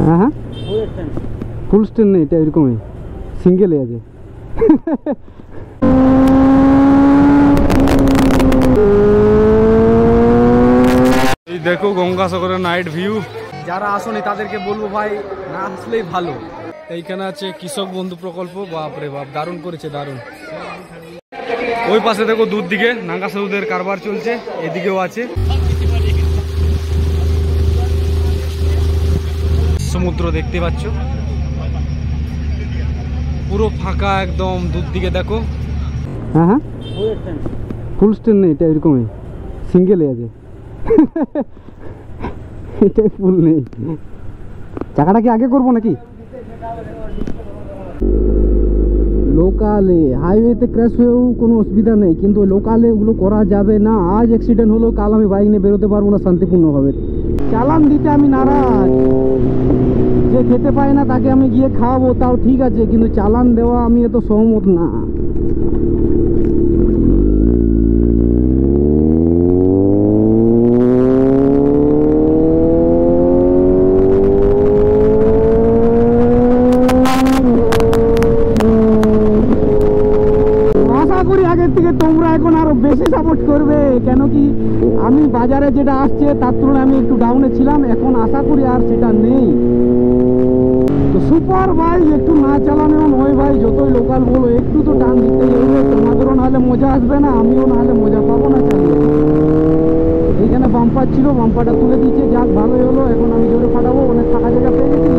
হ্যাঁ হ্যাঁ, ফুল স্ট্যান্ড নেই, এটা এরকমই সিঙ্গেলে আছে। এই দেখো গঙ্গাসাগরের নাইট ভিউ। যারা আসেনি তাদেরকে বলবো ভাই না আসলেই ভালো। এইখানে আছে কৃষক বন্ধু প্রকল্প, বাপরে বাপ দারুণ করেছে, দারুণ। ওই পাশে দেখো দূর দিকে নাঙ্গা সাধুদের কারবার চলছে, এদিকেও আছে সমুদ্র দেখতে পাচ্ছ, পুরো ফাঁকা একদম দূর দিকে দেখো। হ্যাঁ হ্যাঁ, ফুল স্ট্যান্ড নেই, এটা এরকমই সিঙ্গেলে আছে। এটাই ফুল নেই। চাকাটা কি আগে করবো নাকি? লোকালে হাইওয়েতে ক্র্যাশ হয়েও কোনো অসুবিধা নেই, কিন্তু লোকালে ওগুলো করা যাবে না। আজ অ্যাক্সিডেন্ট হলো, কাল আমি বাইক নিয়ে বেরোতে পারবো না শান্তিপূর্ণভাবে। চালান দিতে আমি নারাজ। যে খেতে পায় না তাকে আমি গিয়ে খাওয়াবো তাও ঠিক আছে, কিন্তু চালান দেওয়া আমি এত সহমত না। তোমরা এখন আরো বেশি সাপোর্ট করবে, কেন কি আমি বাজারে যেটা আসছে তার তুলনায় আমি একটু ডাউনে ছিলাম, এখন আশা করি আর সেটা নেই। তো সুপার বাইক একটু না চালানো নয় ভাই, যতই লোকাল বলো একটু তো টান দিতেই হবে। তোমাদেরও নাহলে মজা আসবে না, আমিও নাহলে মজা পাবো না চালিয়ে। এইখানে বাম্পার ছিল, বাম্পারটা তুলে দিয়েছে, যাক ভালোই হলো। এখন আমি জোরে ফাটাবো, অনেক ফাঁকা জায়গা পেয়ে গেছি।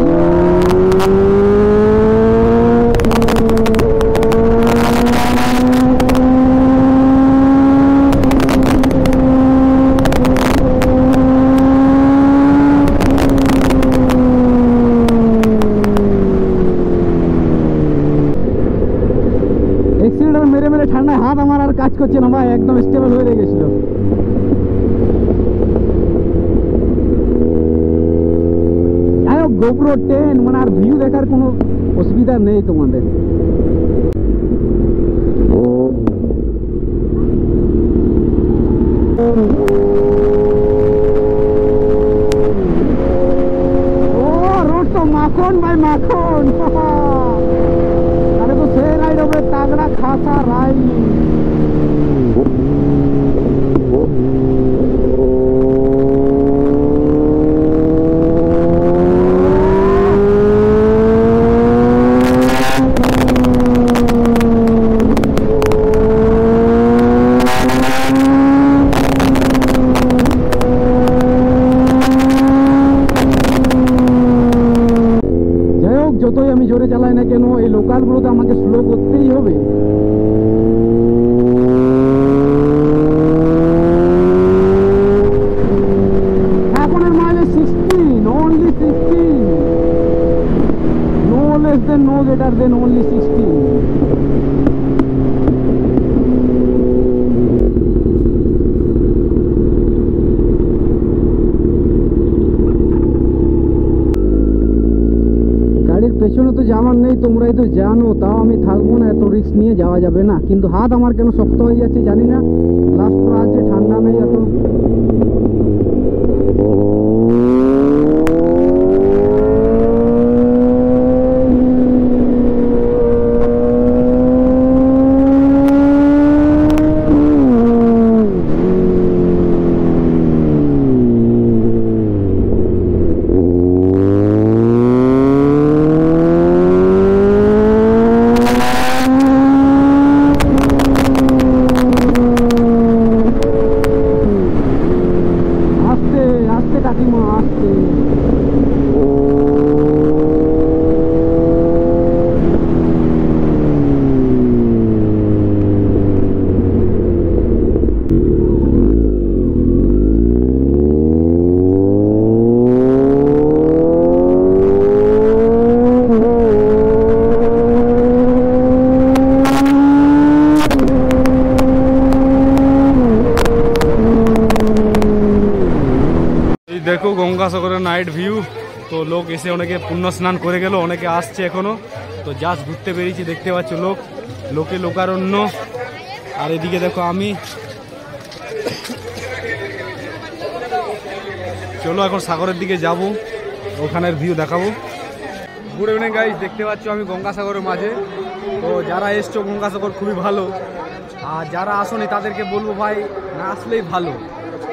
মেরে মেরে ঠান্ডায় হাত আমার আর কাজ করছে না ভাই, একদম স্টেবল হয়ে গেছিল। যাই হোক গোপ্রো 10 মানে আর ভিউ দেখার কোনো অসুবিধা নেই তোমাদের। ও রোড তো মাখন ভাই, মাখন। अरे तो से राइड हो तागड़ा खासा राइड। যতই আমি জোরে চালাই না কেন এই লোকালগুলোতে আমাকে স্লো করতেই হবে। এখনের mileage 16, only 16, no less than no greater than only 16। পেছনে তো যাওয়ার নেই, তোমরাই তো জানো, তাও আমি থাকবো না, এত রিস্ক নিয়ে যাওয়া যাবে না। কিন্তু হাত আমার কেন শক্ত হয়ে যাচ্ছে জানি না, লাস্ট করা আছে, ঠান্ডা নেই এত। দেখো গঙ্গাসাগরের নাইট ভিউ। তো লোক এসে অনেকে পুণ্য স্নান করে গেল, অনেকে আসছে এখনো। তো জাস্ট ঘুরতে বেরিয়েছি, দেখতে পাচ্ছ লোকে লোকারণ্য। আর এদিকে দেখো আমি। চলো এখন সাগরের দিকে যাব। ওখানের ভিউ দেখাবো। গুড ইভিনিং গাইস, দেখতে পাচ্ছ আমি গঙ্গাসাগরের মাঝে। তো যারা এসছো গঙ্গাসাগর খুবই ভালো, আর যারা আসোনি তাদেরকে বলবো ভাই না আসলেই ভালো।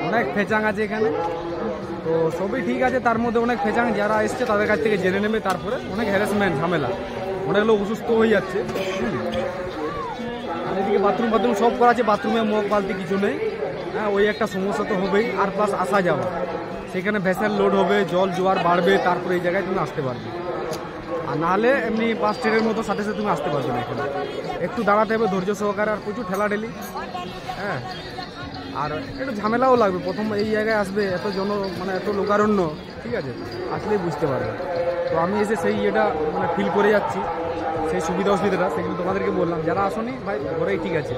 অনেক ফেচাং আছে এখানে, তো সবই ঠিক আছে, তার মধ্যে অনেক ফেচাং। যারা এসছে তাদের কাছ থেকে জেনে নেবে, তারপরে অনেক হ্যারাসমেন্ট ঝামেলা, অনেক লোক অসুস্থ হয়ে যাচ্ছে। আর এদিকে বাথরুম সব করা আছে, বাথরুমে মগ বালতি কিছু নেই। হ্যাঁ, ওই একটা সমস্যা তো হবেই। আর প্লাস আসা যাওয়া, সেখানে ভেসেল লোড হবে, জল জোয়ার বাড়বে, তারপরে এই জায়গায় তুমি আসতে পারবে। আর নাহলে এমনি বাস ট্রেনের মতো সাথে সাথে তুমি আসতে পারবে না। এখানে একটু দাঁড়াতে হবে ধৈর্য সহকারে, আর প্রচুর ঠেলাঠেলি। হ্যাঁ, আর একটু ঝামেলাও লাগবে। প্রথম এই জায়গায় আসবে, এত মানে এত লোকারণ্য, ঠিক আছে, আসলেই বুঝতে পারবে। তো আমি এসে সেই ইয়েটা মানে ফিল করে যাচ্ছি, সেই সুবিধা অসুবিধাটা সেগুলো তোমাদেরকে বললাম। যারা আসনি ভাই ঘরেই ঠিক আছে,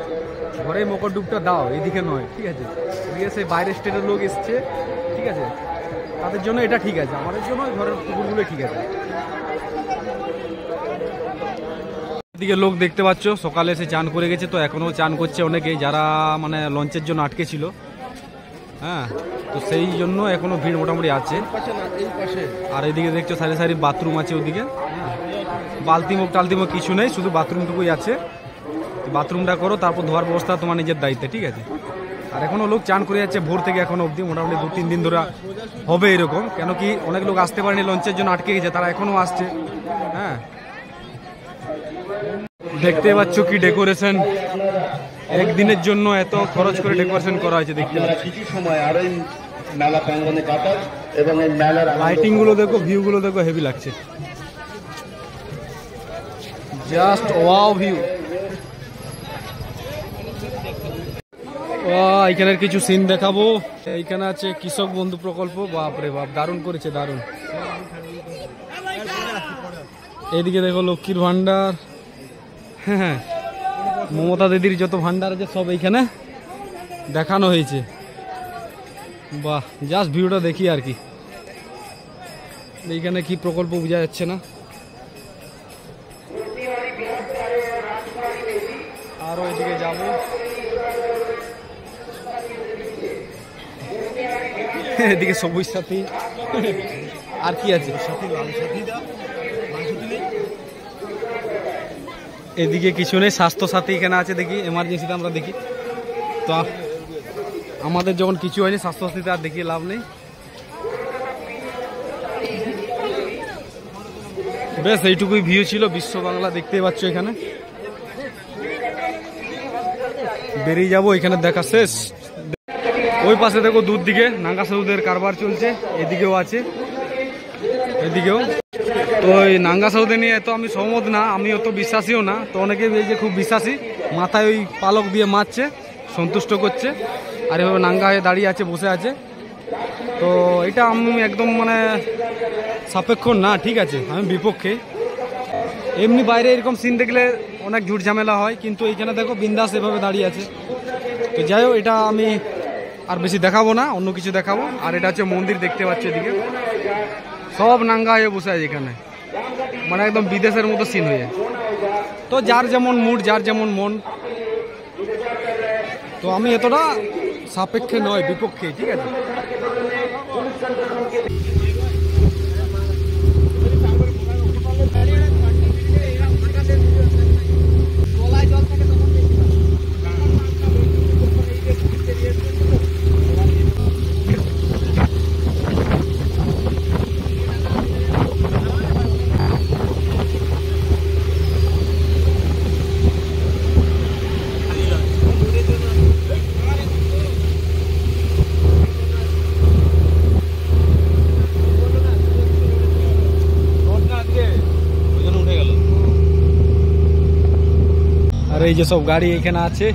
ঘরেই মকর ডুবটা দাও, এদিকে নয়, ঠিক আছে। এদিকে সেই বাইরের স্টেটের লোক এসছে, ঠিক আছে, তাদের জন্য এটা ঠিক আছে, আমাদের জন্য ঘরের পুকুরগুলো ঠিক আছে। এদিকে লোক দেখতে পাচ্ছ সকালে এসে চান করে গেছে, তো এখনও চান করছে অনেকেই, যারা মানে লঞ্চের জন্য আটকে ছিল। হ্যাঁ, তো সেই জন্য এখনো ভিড় মোটামুটি আছে। আর এদিকে দেখছো সারি সারি বাথরুম আছে ওদিকে। বালতিমুখ টালতিমুখ কিছু নেই, শুধু বাথরুমটুকুই আছে। বাথরুমটা করো, তারপর ধোয়ার ব্যবস্থা তোমার নিজের দায়িত্বে, ঠিক আছে। আর এখনো লোক চান করে যাচ্ছে ভোর থেকে এখনো অবধি, মোটামুটি 2-3 দিন ধরে হবে এরকম। কেন কি অনেক লোক আসতে পারেনি, লঞ্চের জন্য আটকে গেছে, তারা এখনো আসছে। হ্যাঁ, দেখতে পাচ্ছ কি ডেকোরেশন, একদিনের জন্য এত খরচ করে ডেকোরেশন করা হয়েছে। দেখতে পাচ্ছ কিছু সময় আর এই মেলা প্রাঙ্গণে কাটান এবং এই মেলার লাইটিং গুলো দেখো, ভিউ গুলো দেখো, হেভি লাগছে, জাস্ট ওয়াও ভিউ। এখানের কিছু সিন দেখাবো। এইখানে আছে কৃষক বন্ধু প্রকল্প, বাপরে বাপ, দারুণ করেছে, দারুণ। এদিকে দেখো লক্ষ্মীর ভান্ডার। হ্যাঁ, মমতা দিদির যত ভান্ডার আছে সব এইখানে দেখানো হয়েছে। বাহ, জাস্ট ভিউটা দেখি আর কি। এইখানে কি প্রকল্প বোঝা যাচ্ছে না। আরো এদিকে যাব, এদিকে সবুজ সাথী, আর কি আছে, এদিকে কিছু নেই। স্বাস্থ্য সাথী এখানে আছে, দেখি এমার্জেন্সিতে আমরা দেখি। তো আমাদের যখন কিছু হয়নি স্বাস্থ্য সাথীতে আর দেখিয়ে লাভ নেই। বেশ এইটুকুই ভিউ ছিল। বিশ্ব বাংলা দেখতে পাচ্ছ, এখানে বেরিয়ে যাবো, এখানে দেখা শেষ। ওই পাশে দেখো দূর দিকে নাঙ্গা সাউদের কারবার চলছে, এদিকেও আছে, এদিকেও। তো ওই নাঙ্গা সাউদে নিয়ে এত আমি সহমত না, আমি অত বিশ্বাসীও না। তো অনেকে যে খুব বিশ্বাসী, মাথায় ওই পালক দিয়ে মারছে, সন্তুষ্ট করছে, আর এভাবে নাঙ্গা হয়ে দাঁড়িয়ে আছে, বসে আছে। তো এটা আমি একদম মানে সাপেক্ষ না, ঠিক আছে, আমি বিপক্ষে। এমনি বাইরে এরকম সিন দেখলে অনেক ঝুট ঝামেলা হয়, কিন্তু এইখানে দেখো বিন্দাস এভাবে দাঁড়িয়ে আছে। তো যাই হোক, এটা আমি আর বেশি দেখাবো না, অন্য কিছু দেখাবো। আর এটা হচ্ছে মন্দির, দেখতে পাচ্ছ এদিকে সব নাঙ্গা হয়ে বসে আছে এখানে, মানে একদম বিদেশের মতো সিন হয়ে। তো যার যেমন মুড, যার যেমন মন। তো আমি এতটা সাপেক্ষে নয়, বিপক্ষে, ঠিক আছে। আর এই যে সব গাড়ি এখানে আছে,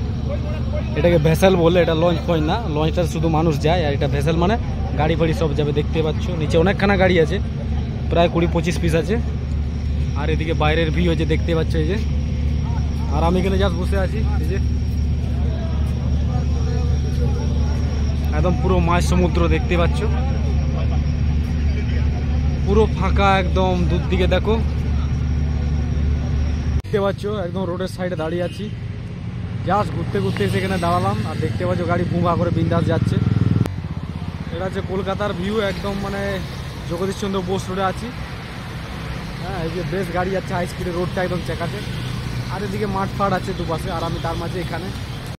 এটাকে ভেসেল বলে, এটা লঞ্চ পয়েন্ট না, লঞ্চটা শুধু মানুষ যায়, আর এটা ভেসেল মানে গাড়ি ফাড়ি সব যাবে। দেখতে পাচ্ছ নিচে অনেকখানা গাড়ি আছে, প্রায় 20-25 পিস আছে। আর এদিকে বাইরের ভিউ হয়েছে, দেখতে পাচ্ছ এই যে। আর আমি এখানে জাস্ট বসে আছি, এই যে একদম পুরো মাছ সমুদ্র দেখতে পাচ্ছ, পুরো ফাঁকা একদম। দূর দিকে দেখো, দেখতে পাচ্ছ একদম রোডের সাইডে দাঁড়িয়ে আছি, জাস্ট ঘুরতে ঘুরতে সেখানে দাঁড়ালাম। আর দেখতে পাচ্ছ গাড়ি বুমা করে বিন্দাস যাচ্ছে। এটা হচ্ছে কলকাতার ভিউ, একদম মানে জগদীশচন্দ্র বোস রোডে আছি। হ্যাঁ, এই যে বেশ গাড়ি যাচ্ছে হাই স্পিডে, রোডটা একদম চেকাতে। আর এদিকে মাঠ ফাট আছে দুপাশে, আর আমি তার মাঝে এখানে